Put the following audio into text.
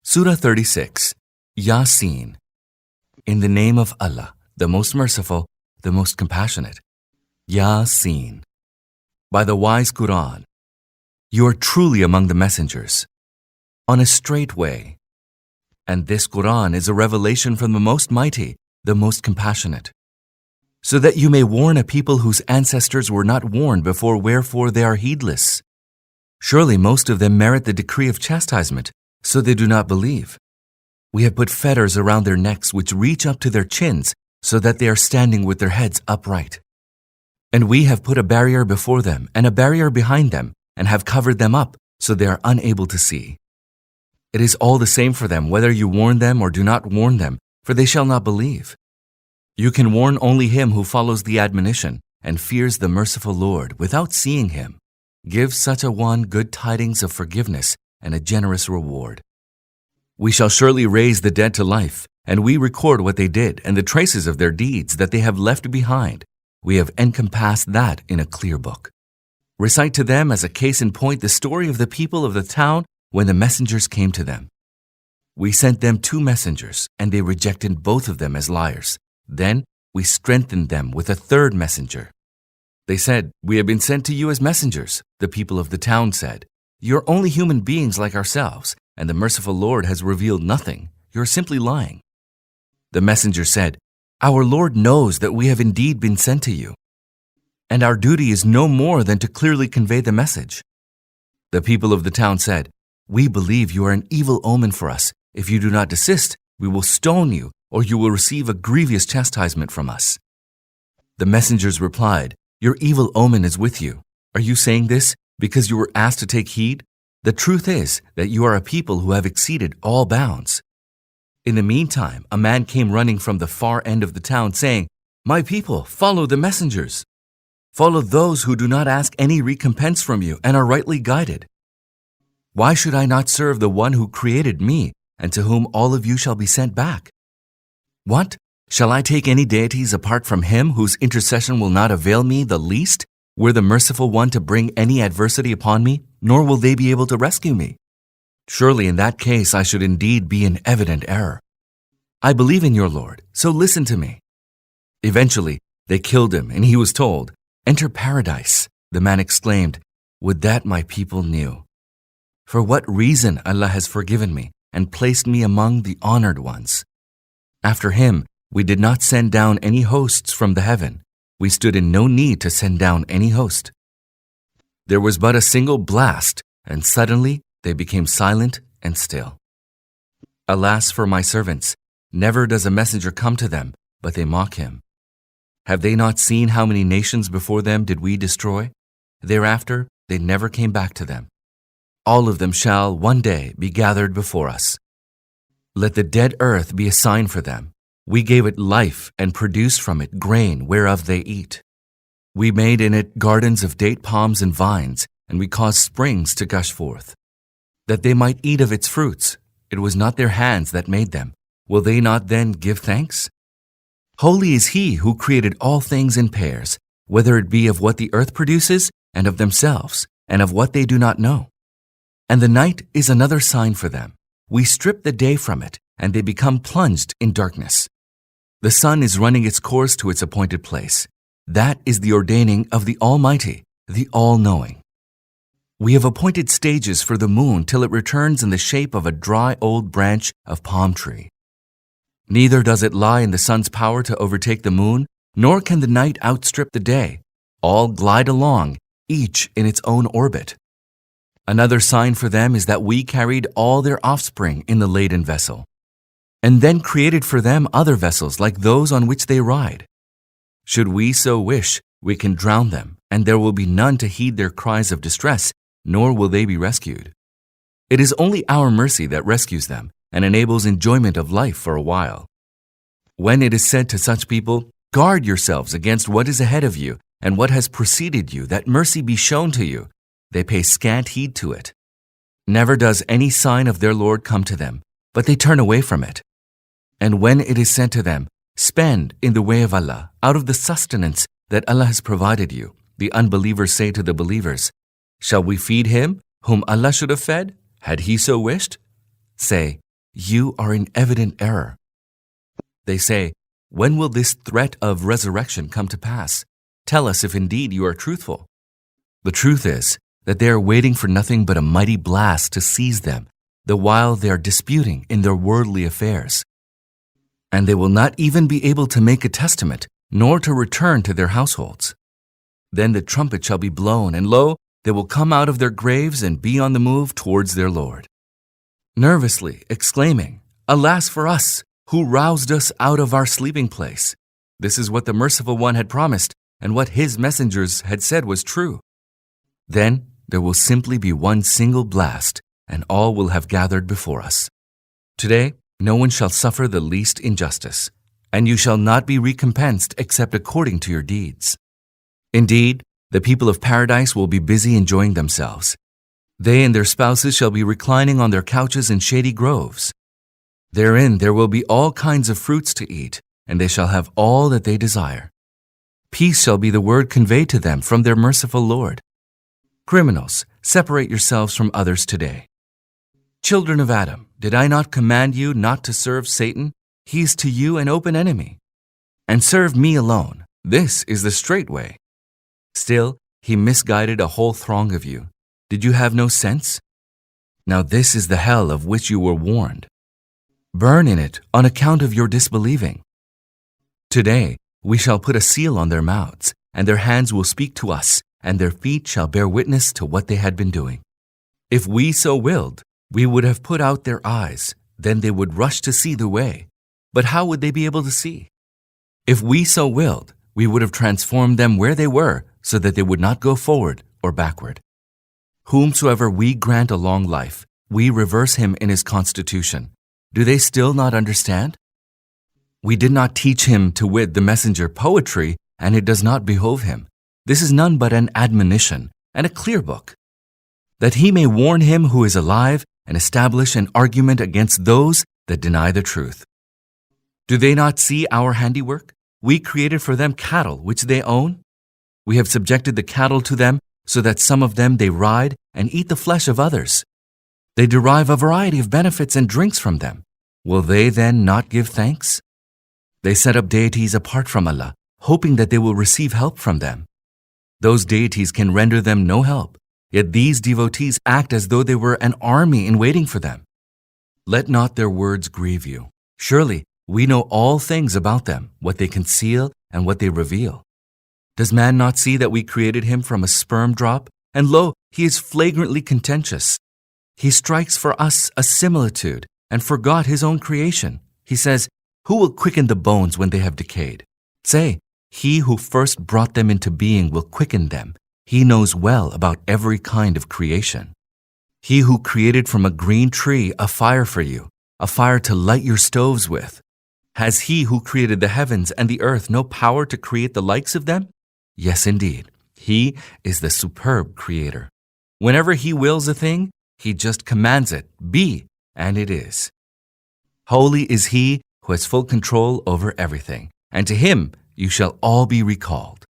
Surah 36, Yasin. In the name of Allah, the most merciful, the most compassionate. Yasin. By the wise Quran, you are truly among the messengers, on a straight way. And this Quran is a revelation from the Most Mighty, the Most Compassionate, so that you may warn a people whose ancestors were not warned before, wherefore they are heedless. Surely most of them merit the decree of chastisement, so they do not believe. We have put fetters around their necks which reach up to their chins, so that they are standing with their heads upright. And we have put a barrier before them and a barrier behind them, and have covered them up, so they are unable to see. It is all the same for them whether you warn them or do not warn them, for they shall not believe. You can warn only him who follows the admonition and fears the merciful Lord without seeing him. Give such a one good tidings of forgiveness and a generous reward. We shall surely raise the dead to life, and we record what they did and the traces of their deeds that they have left behind. We have encompassed that in a clear book. Recite to them as a case in point the story of the people of the town when the messengers came to them. We sent them 2 messengers, and they rejected both of them as liars. Then we strengthened them with a 3rd messenger. They said, "We have been sent to you as messengers." The people of the town said, "You are only human beings like ourselves, and the merciful Lord has revealed nothing. You are simply lying." The messenger said, "Our Lord knows that we have indeed been sent to you, and our duty is no more than to clearly convey the message." The people of the town said, "We believe you are an evil omen for us. If you do not desist, we will stone you, or you will receive a grievous chastisement from us." The messengers replied, "Your evil omen is with you. Are you saying this because you were asked to take heed? The truth is that you are a people who have exceeded all bounds." In the meantime, a man came running from the far end of the town saying, "My people, follow the messengers. Follow those who do not ask any recompense from you and are rightly guided. Why should I not serve the one who created me and to whom all of you shall be sent back? What? Shall I take any deities apart from him whose intercession will not avail me the least? Were the merciful one to bring any adversity upon me, nor will they be able to rescue me? Surely in that case I should indeed be in evident error. I believe in your Lord, so listen to me." Eventually, they killed him, and he was told, "Enter paradise." The man exclaimed, "Would that my people knew. For what reason Allah has forgiven me and placed me among the honored ones. After him, we did not send down any hosts from the heaven. We stood in no need to send down any host. There was but a single blast, and suddenly they became silent and still. Alas for my servants, never does a messenger come to them, but they mock him. Have they not seen how many nations before them did we destroy? Thereafter, they never came back to them. All of them shall one day be gathered before us. Let the dead earth be a sign for them. We gave it life and produced from it grain whereof they eat. We made in it gardens of date palms and vines, and we caused springs to gush forth, that they might eat of its fruits. It was not their hands that made them. Will they not then give thanks? Holy is he who created all things in pairs, whether it be of what the earth produces, and of themselves, and of what they do not know. And the night is another sign for them. We strip the day from it, and they become plunged in darkness. The sun is running its course to its appointed place. That is the ordaining of the Almighty, the All-Knowing. We have appointed stages for the moon till it returns in the shape of a dry old branch of palm tree. Neither does it lie in the sun's power to overtake the moon, nor can the night outstrip the day. All glide along, each in its own orbit. Another sign for them is that we carried all their offspring in the laden vessel, and then created for them other vessels like those on which they ride. Should we so wish, we can drown them, and there will be none to heed their cries of distress, nor will they be rescued. It is only our mercy that rescues them and enables enjoyment of life for a while. When it is said to such people, "Guard yourselves against what is ahead of you and what has preceded you, that mercy be shown to you," they pay scant heed to it. Never does any sign of their Lord come to them, but they turn away from it. And when it is said to them, "Spend in the way of Allah, out of the sustenance that Allah has provided you," the unbelievers say to the believers, "Shall we feed him whom Allah should have fed, had he so wished?" Say, you are in evident error. They say, when will this threat of resurrection come to pass? Tell us if indeed you are truthful. The truth is that they are waiting for nothing but a mighty blast to seize them, the while they are disputing in their worldly affairs. And they will not even be able to make a testament, nor to return to their households. Then the trumpet shall be blown, and lo, they will come out of their graves and be on the move towards their Lord, nervously exclaiming, Alas for us, who roused us out of our sleeping place. This is what the Merciful One had promised, and what His messengers had said was true. Then there will simply be one single blast, and all will have gathered before us. Today, no one shall suffer the least injustice, and you shall not be recompensed except according to your deeds. Indeed, the people of paradise will be busy enjoying themselves. They and their spouses shall be reclining on their couches in shady groves. Therein there will be all kinds of fruits to eat, and they shall have all that they desire. Peace shall be the word conveyed to them from their merciful Lord. Criminals, separate yourselves from others today. Children of Adam, did I not command you not to serve Satan? He is to you an open enemy. And serve me alone. This is the straight way. Still, he misguided a whole throng of you. Did you have no sense? Now this is the hell of which you were warned. Burn in it on account of your disbelieving. Today we shall put a seal on their mouths, and their hands will speak to us, and their feet shall bear witness to what they had been doing. If we so willed, we would have put out their eyes, then they would rush to see the way. But how would they be able to see? If we so willed, we would have transformed them where they were, so that they would not go forward or backward. Whomsoever we grant a long life, we reverse him in his constitution. Do they still not understand? We did not teach him, to wit, the messenger, poetry, and it does not behove him. This is none but an admonition and a clear book, that he may warn him who is alive and establish an argument against those that deny the truth. Do they not see our handiwork? We created for them cattle which they own. We have subjected the cattle to them, so that some of them they ride and eat the flesh of others. They derive a variety of benefits and drinks from them. Will they then not give thanks? They set up deities apart from Allah, hoping that they will receive help from them. Those deities can render them no help, yet these devotees act as though they were an army in waiting for them. Let not their words grieve you. Surely we know all things about them, what they conceal and what they reveal. Does man not see that we created him from a sperm drop? And lo, he is flagrantly contentious. He strikes for us a similitude and forgot his own creation. He says, Who will quicken the bones when they have decayed? Say, He who first brought them into being will quicken them. He knows well about every kind of creation. He who created from a green tree a fire for you, a fire to light your stoves with. Has he who created the heavens and the earth no power to create the likes of them? Yes, indeed. He is the superb creator. Whenever he wills a thing, he just commands it, be, and it is. Holy is he who has full control over everything, and to him you shall all be recalled.